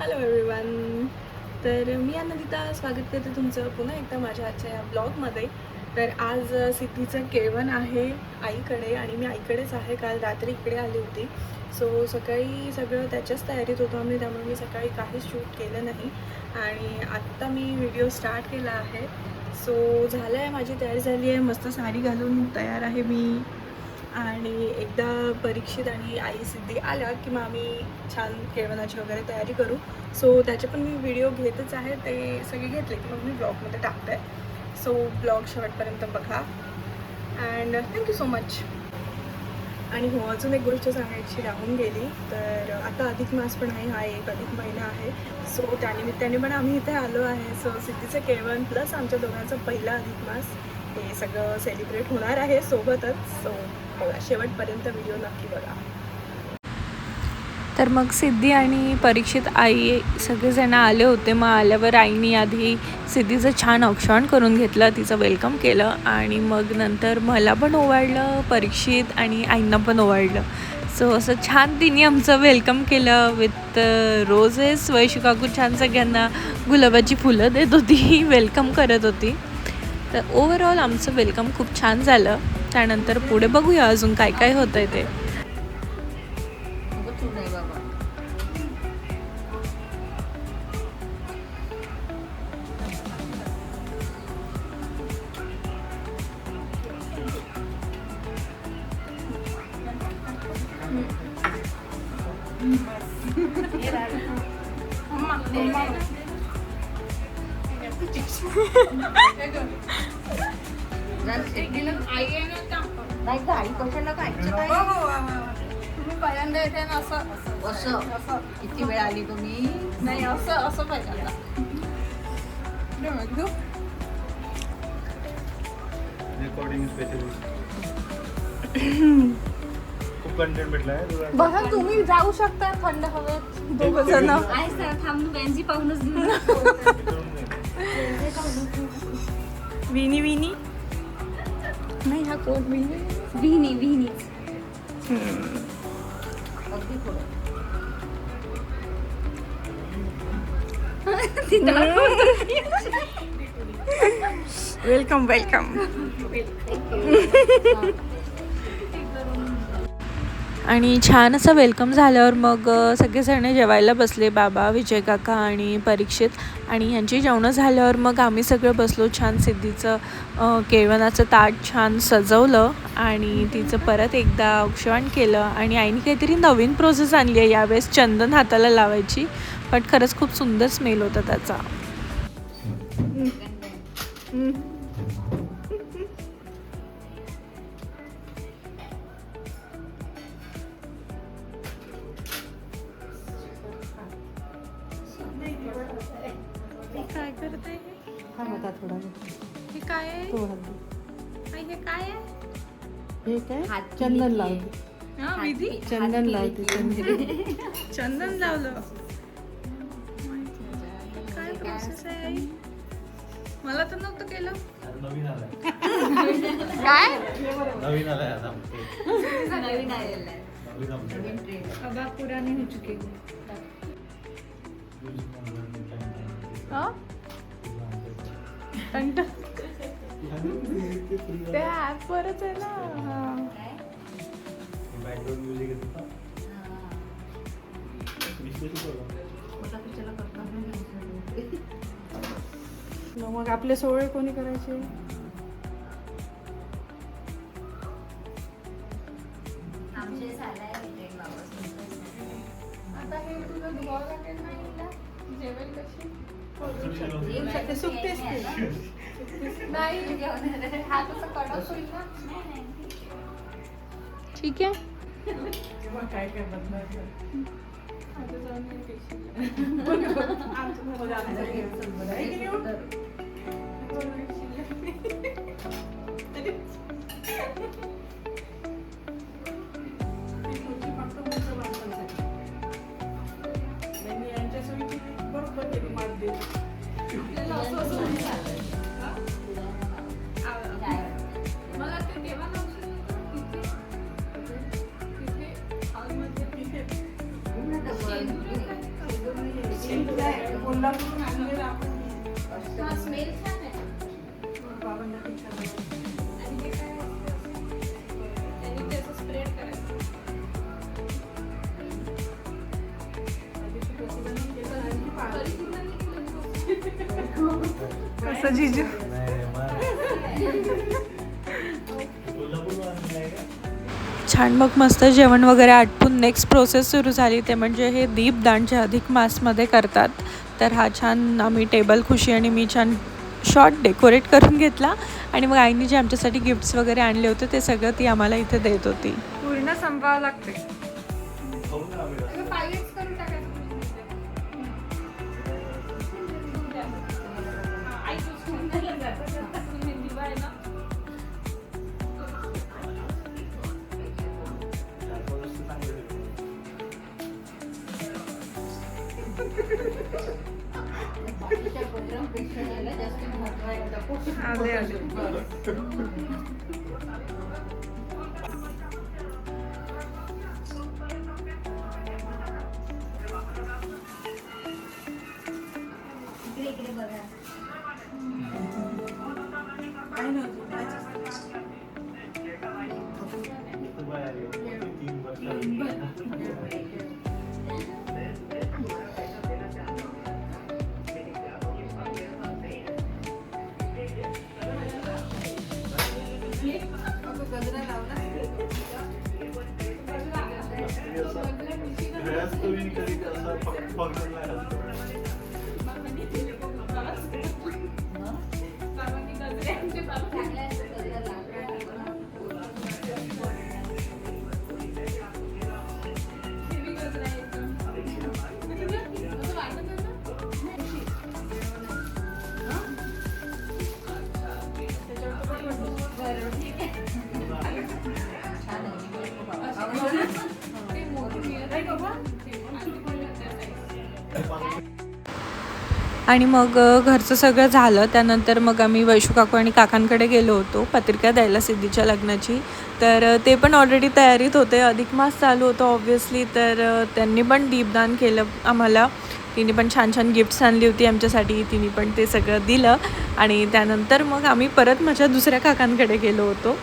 Hello everyone. तर मी आनंदिता स्वागत करते तुमचं पुन्हा एकदा माझ्या आजच्या या ब्लॉगमध्ये. तर आज सिद्धीचं केळवण आहे आईकडे आणि मी आईकडेच आहे. काल रात्री इकडे आली होती. सो सकाळी सगळं त्याच्याच तयारीत होतो आम्ही, त्यामुळे मी सकाळी काहीच शूट केलं नाही आणि आत्ता मी व्हिडिओ स्टार्ट केला आहे. सो झालं आहे, माझी तयारी झाली आहे, मस्त साडी घालून तयार आहे मी. आणि एकदा परीक्षित आणि आई सिद्धी आल्या की मग आम्ही छान केळवणाची वगैरे तयारी करू. सो त्याचे पण मी व्हिडिओ घेतच आहे, ते सगळे घेतले की मग मी ब्लॉगमध्ये टाकते. सो ब्लॉग शेवटपर्यंत बघा अँड थँक्यू सो मच. आणि हो, अजून एक गोष्ट सांगायची राहून गेली. तर आता अधिक मास पण आहे, हा एक अधिक महिना आहे. सो त्यानिमित्ताने पण आम्ही इथे आलो आहे. सो सिद्धीचं केळवण प्लस आमच्या दोघांचा पहिला अधिक मास हे सगळं सेलिब्रेट होणार आहे सोबतच. सो बघा, शेवटपर्यंत व्हिडिओ नक्की बघा. तर मग सिद्धी आणि परीक्षित आई सगळेजण आले होते. मग आल्यावर आईने आधी सिद्धीचं छान औक्षण करून घेतलं, तिचं वेलकम केलं आणि मग नंतर मला पण ओवाळलं, परीक्षित आणि आईंना पण ओवाळलं. सो असं छान तिने आमचं वेलकम केलं विथ रोजेस. वैशू काकू छान सगळ्यांना गुलाबाची फुलं देत होती, वेलकम करत होती. तर ओव्हरऑल आमचं वेलकम खूप छान झालं. त्यानंतर पुढे बघूया अजून काय काय होतं आहे ते. तुम्ही पहिल्यांदा येते ना, असं असं किती वेळ आली तुम्ही? नाही, असं असं पहिल्यांदा रेकॉर्डिंग स्पेशली खूप कंटेंट भेटला आहे तुला. बघा, तुम्ही जाऊ शकता थंड हवेत दोघ जण. विनी विनी नाही, हा कोण विनी? विहिनी वेलकम वेलकम. आणि छान असं वेलकम झाल्यावर मग सगळेजण जेवायला बसले. बाबा, विजय काका आणि परीक्षित. आणि यांची जेवणं झाल्यावर मग आम्ही सगळं बसलो. छान सिद्धीचं केळवणाचं ताट छान सजवलं आणि तिचं परत एकदा औक्षण केलं. आणि आईने काहीतरी नवीन प्रोसेस आणली आहे यावेळेस, चंदन हाताला लावायची. पण खरंच खूप सुंदर स्मेल होता त्याचा. काय करते थोडा हे? काय आहे? आई, हे काय आहे? हे काय चंदन लावते. हा, विधी चंदन लावते. चंदन लावलं. काय प्रोसेस आहे आई? मला तर नव्हतं केलं. नवीन आलाय, काय नवीन आलाय आता. नवीन आलेला आहे. नवीन ट्रेंड. अब पुराने हो चुके. ते ऍप वरच आहे ना. बॅकग्राऊंड म्युझिक येतं ना. मग आपले सोहळे कोणी करायचे? आता हे तुझं धुवावं लागेल ना, हिला? जेवेल कशी? सुकतेच ती. नाही, हात असं कडक होईल ना. ठीक आहे. काय काय बदलायचं? आता जाऊन मी मला ते तेव्हा कोल्हापूरून आणलेलं आपण. कसं जिजू नाही, मग कोल्हापूरला आणलेलं आहे का? छान मग मस्त जेवण वगैरे आटपून नेक्स्ट प्रोसेस सुरू झाली ते म्हणजे हे दीपदान जे अधिक मासमध्ये करतात. तर हा छान आम्ही टेबल खुशी आणि मी छान शॉर्ट डेकोरेट करून घेतला आणि मग आईने जे आमच्यासाठी गिफ्ट्स वगैरे आणले होते ते सगळं ती आम्हाला इथे देत होती. पूर्ण संपावं लागते. खाऊ ना आम्ही रस्ता. चार पाच रस्ते चांगले देतो. आले आले. खूप आहे आली. 3 वर्ष. वेळाच तुम्ही कधी असं फंक्शन नाही राहत. आणि मग घरचं सगळं झालं त्यानंतर मग आम्ही वैशू काकू आणि काकांकडे गेलो होतो पत्रिका द्यायला सिद्धीच्या लग्नाची. तर ते पण ऑलरेडी तयारीत होते. अधिक मास चालू होतं ऑब्व्हियसली. तर त्यांनी पण दीपदान केलं आम्हाला. तिने पण छान छान गिफ्ट्स आणली होती आमच्यासाठी. तिने पण ते सगळं दिलं आणि त्यानंतर मग आम्ही परत माझ्या दुसऱ्या काकांकडे गेलो होतो.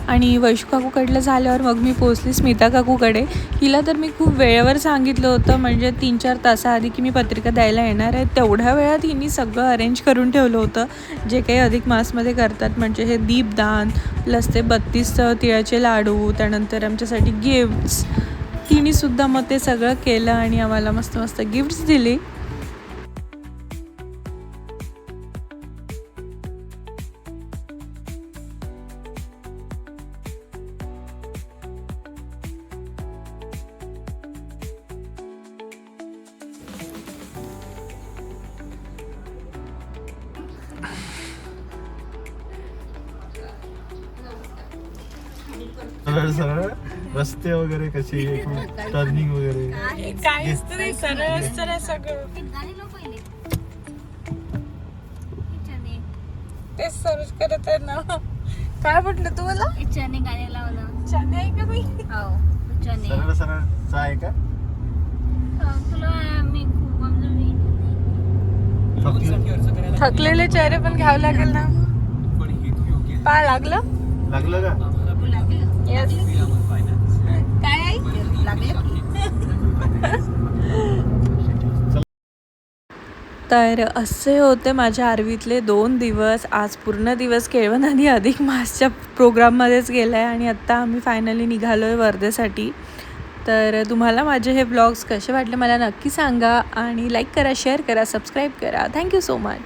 आणि वैशू काकूकडलं झाल्यावर मग मी पोचली स्मिता काकूकडे. हिला तर मी खूप वेळेवर सांगितलं होतं म्हणजे 3-4 तासाआधी की मी पत्रिका द्यायला येणार आहे. तेवढ्या वेळात हिने सगळं अरेंज करून ठेवलं होतं जे काही अधिक मासमध्ये करतात. म्हणजे हे दीपदान प्लस ते 32 तिळाचे लाडू त्यानंतर आमच्यासाठी गिफ्ट्स. तिनेसुद्धा मग ते सगळं केलं आणि आम्हाला मस्त मस्त गिफ्ट्स दिली. सरळ सरळ रस्ते वगैरे कसे टर्निंग वगैरे काय असतं ते सरळ असतं ना सगळं. तेच सर्च करत आहे ना. काय म्हटलं तू मला? चने गाणे लावलं. चणे आहे का मी? हो चने. सरळ सरळ आहे का? तुला मी खूप थकलेले चेहरे पण घ्यावं लागेल ना. पाय लागलं? लागलं का? येस. काय आहे? तर असे होते माझ्या आरवीतले 2 दिवस. आज पूर्ण दिवस केळवण आणि अधिक मासच्या प्रोग्राममध्येच गेला आहे आणि आत्ता आम्ही फायनली निघालो आहे वर्धेसाठी. तर तुम्हाला माझे हे ब्लॉग्स कसे वाटले मला नक्की सांगा आणि लाईक करा, शेअर करा, सबस्क्राईब करा. Thank you so much.